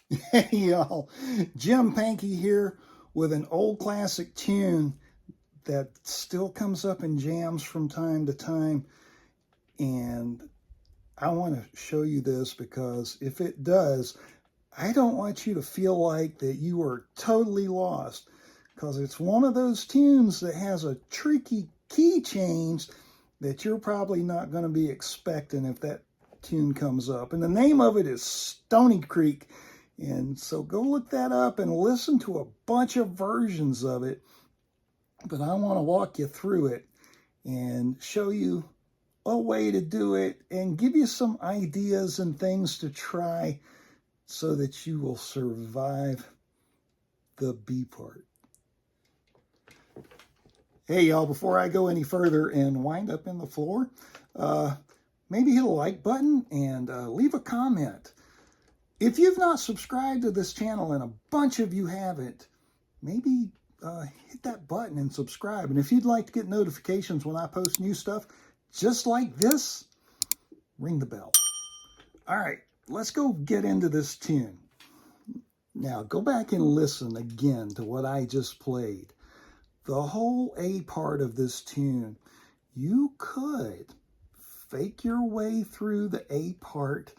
Hey y'all, Jim Pankey here with an old classic tune that still comes up in jams from time to time. And I want to show you this because if it does, I don't want you to feel like that you are totally lost, because it's one of those tunes that has a tricky key change that you're probably not going to be expecting if that tune comes up. And the name of it is Stoney Creek. And so go look that up and listen to a bunch of versions of it. But I want to walk you through it and show you a way to do it and give you some ideas and things to try so that you will survive the B part. Hey y'all, before I go any further and wind up in the floor, maybe hit a like button and leave a comment. If you've not subscribed to this channel, and a bunch of you haven't, maybe hit that button and subscribe. And if you'd like to get notifications when I post new stuff just like this, ring the bell. All right, let's go get into this tune. Now, go back and listen again to what I just played. The whole A part of this tune, you could fake your way through the A part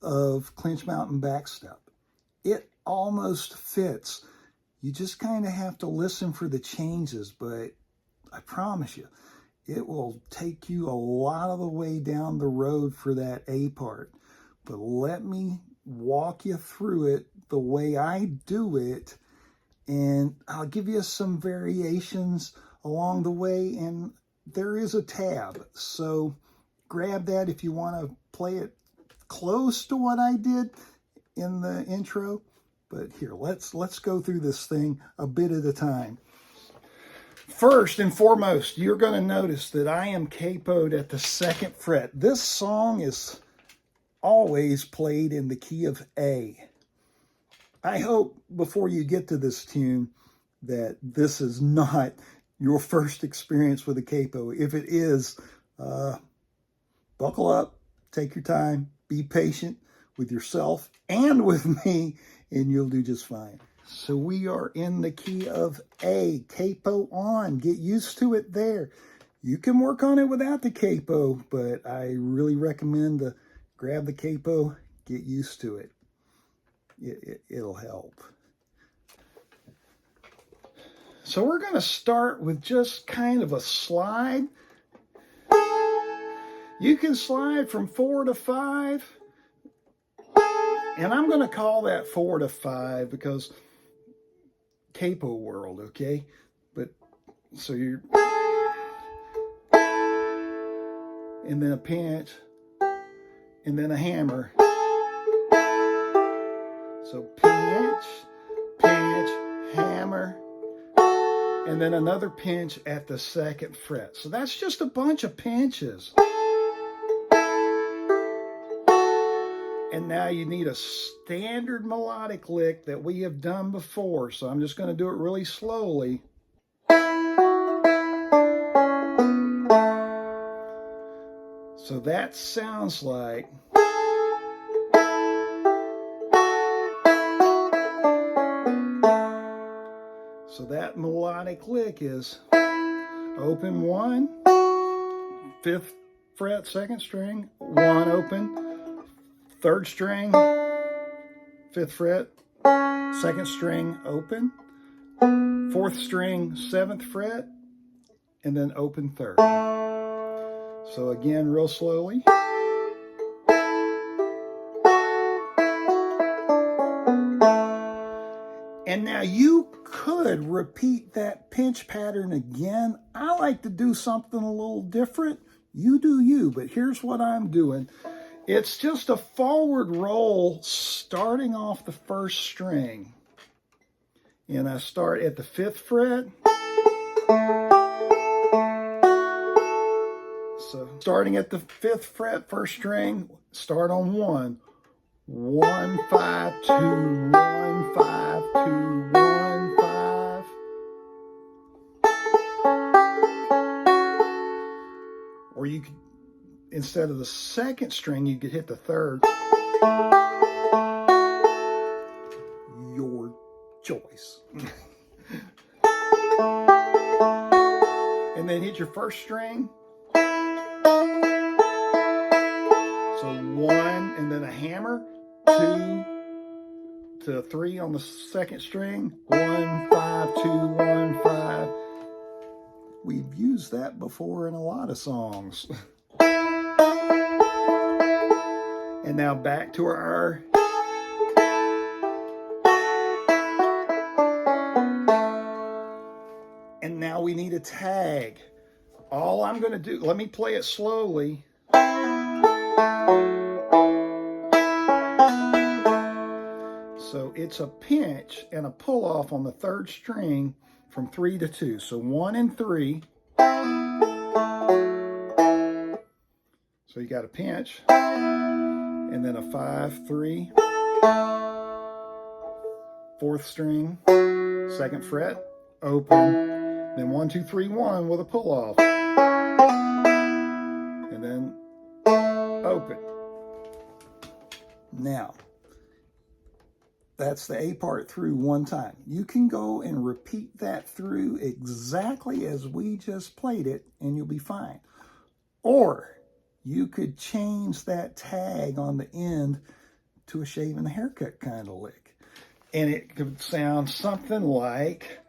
of Clinch Mountain Backstep. It almost fits. You just kind of have to listen for the changes, but I promise you, it will take you a lot of the way down the road for that A part. But let me walk you through it the way I do it, and I'll give you some variations along the way, and there is a tab. So grab that if you want to play it close to what I did in the intro. But here, let's go through this thing a bit at a time. First and foremost, you're going to notice that I am capoed at the 2nd fret. This song is always played in the key of A. I hope before you get to this tune that this is not your first experience with a capo. If it is, buckle up, take your time, be patient with yourself and with me, and you'll do just fine. So we are in the key of A, capo on. Get used to it there. You can work on it without the capo, but I really recommend to grab the capo, get used to it. It'll help. So we're going to start with just kind of a slide. You can slide from 4 to 5. And I'm going to call that 4 to 5 because capo world, okay? But so you're, and then a pinch, and then a hammer. So pinch, pinch, hammer, and then another pinch at the 2nd fret. So that's just a bunch of pinches. And now you need a standard melodic lick that we have done before. So I'm just going to do it really slowly. So that sounds like. So that melodic lick is open 1, 5th fret, 2nd string, 1 open, 3rd string, 5th fret, 2nd string open, 4th string, 7th fret, and then open 3rd. So again, real slowly. And now you could repeat that pinch pattern again. I like to do something a little different. You do you, but here's what I'm doing. It's just a forward roll starting off the 1st string. And I start at the 5th fret. So starting at the 5th fret, 1st string, start on 1. 1, 5, 2, 1, 5, 2, 1, 5. Or you could, instead of the 2nd string, you could hit the 3rd. choice. And then hit your first string. So 1 and then a hammer, 2 to 3 on the second string, 1, 5, 2, 1, 5. We've used that before in a lot of songs. And now back to our and now we need a tag. All I'm going to do, let me play it slowly. So it's a pinch and a pull off on the third string from 3 to 2. So 1 and 3. So you got a pinch and then a 5, 3, 4th string, 2nd fret, open, then 1, 2, 3, 1 with a pull off, and then open. Now, that's the A part through one time. You can go and repeat that through exactly as we just played it, and you'll be fine. Or you could change that tag on the end to a shave and a haircut kind of lick. And it could sound something like,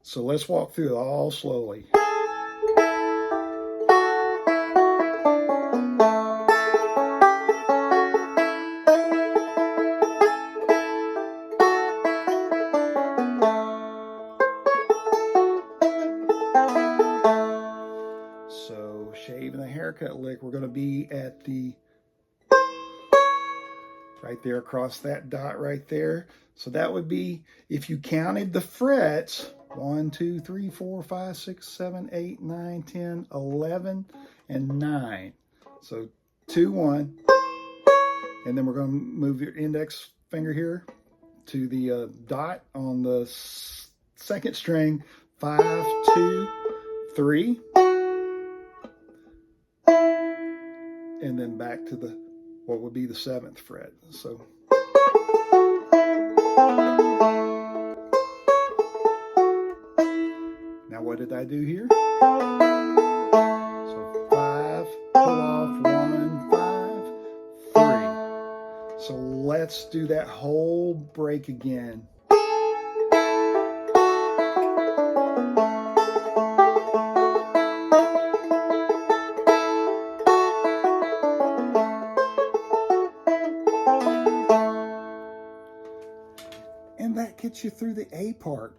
so let's walk through it all slowly. So shave and a haircut lick, we're going to be at the right there across that dot right there. So that would be, if you counted the frets, 1, 2, 3, 4, 5, 6, 7, 8, 9, 10, 11, and 9. So 2, 1. And then we're going to move your index finger here to the dot on the second string, 5, 2, 3. And then back to the what would be the 7th fret. So now what did I do here? So 5, pull off, 1, 5, 3. So let's do that whole break again. And that gets you through the A part.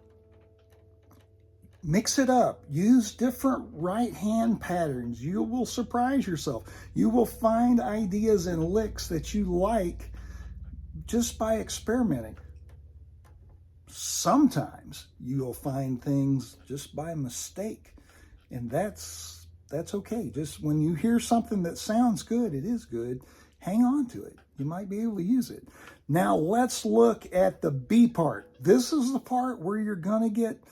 Mix it up. Use different right hand patterns. You will surprise yourself. You will find ideas and licks that you like just by experimenting. Sometimes you'll find things just by mistake, and that's okay. Just when you hear something that sounds good, it is good, hang on to it. You might be able to use it. Now let's look at the B part. This is the part where you're going to get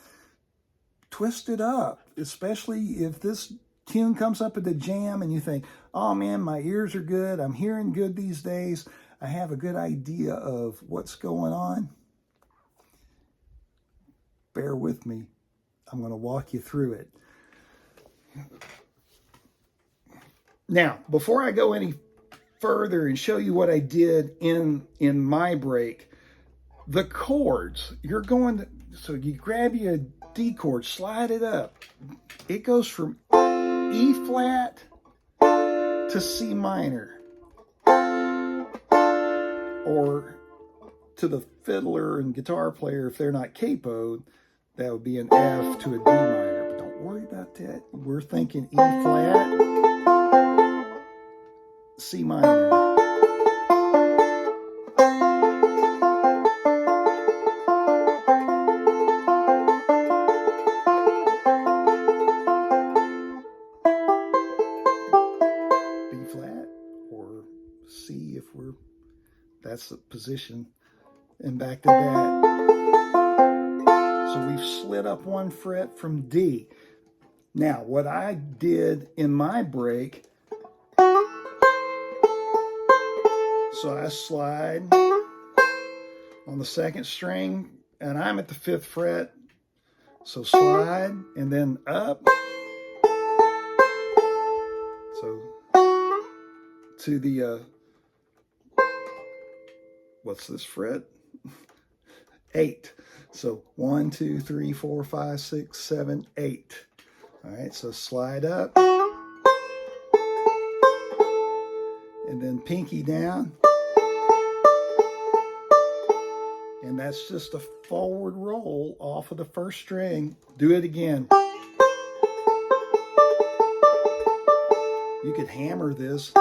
twisted up, especially if this tune comes up at the jam and you think, oh man, my ears are good. I'm hearing good these days. I have a good idea of what's going on. Bear with me. I'm going to walk you through it. Now, before I go any further and show you what I did in my break, the chords, you're going to, so you grab you a D chord, slide it up. It goes from E flat to C minor, or to the fiddler and guitar player, if they're not capoed, that would be an F to a D minor. But don't worry about that. We're thinking E flat, C minor. B flat or C if we're, that's the position, and back to that. So we've slid up one fret from D. Now, what I did in my break, so I slide on the second string and I'm at the 5th fret. So slide and then up. So to the, what's this fret? 8. So 1, 2, 3, 4, 5, 6, 7, 8. All right, so slide up. And then pinky down. And that's just a forward roll off of the 1st string. Do it again. You could hammer this.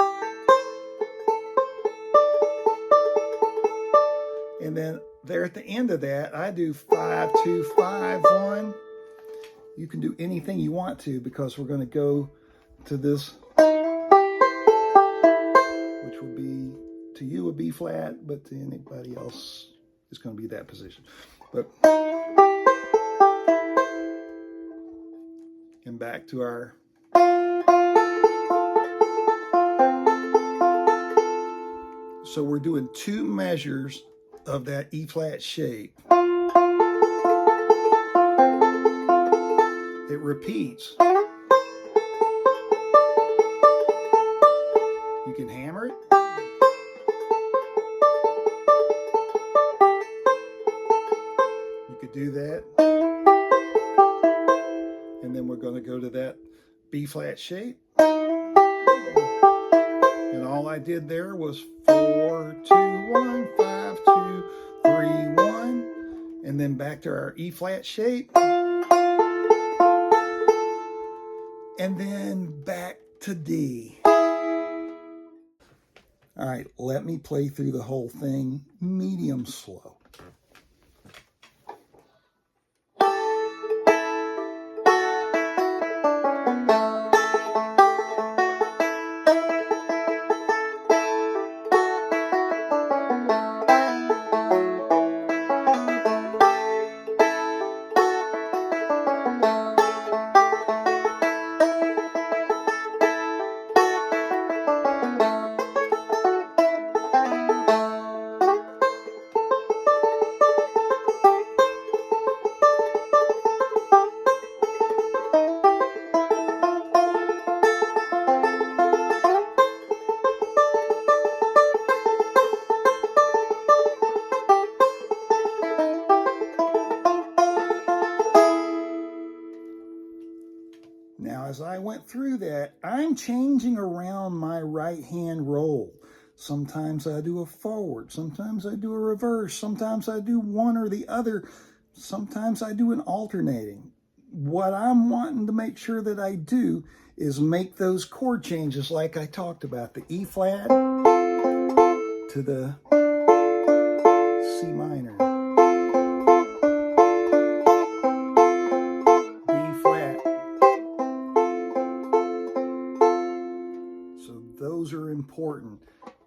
And then there at the end of that, I do 5, 2, 5, 1. You can do anything you want to, because we're going to go to this, which would be, to you, a B flat, but to anybody else, it's going to be that position. But, and back to our, so we're doing 2 measures of that E flat shape. It repeats. You can hammer it. You could do that. And then we're going to go to that B flat shape. And all I did there was 4, 2, 1, 5, 2, 3, 1. And then back to our E flat shape. And then back to D. All right, let me play through the whole thing medium slow. Now, as I went through that, I'm changing around my right hand roll. Sometimes I do a forward, sometimes I do a reverse, sometimes I do one or the other, sometimes I do an alternating. What I'm wanting to make sure that I do is make those chord changes like I talked about, the E flat to the C minor. Those are important.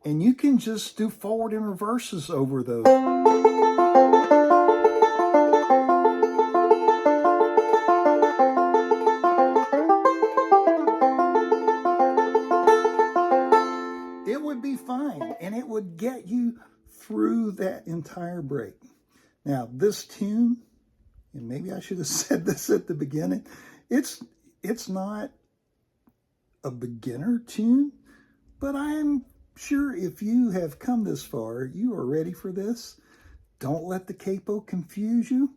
And you can just do forward and reverses over those. It would be fine, and it would get you through that entire break. Now, this tune, and maybe I should have said this at the beginning, it's not a beginner tune. But I'm sure if you have come this far, you are ready for this. Don't let the capo confuse you,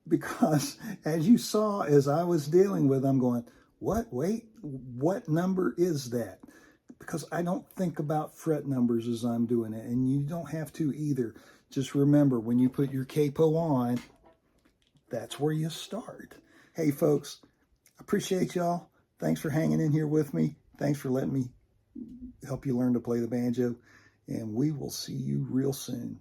because as you saw, as I was dealing with, I'm going, what? Wait, what number is that? Because I don't think about fret numbers as I'm doing it, and you don't have to either. Just remember, when you put your capo on, that's where you start. Hey, folks, appreciate y'all. Thanks for hanging in here with me. Thanks for letting me help you learn to play the banjo, and we will see you real soon.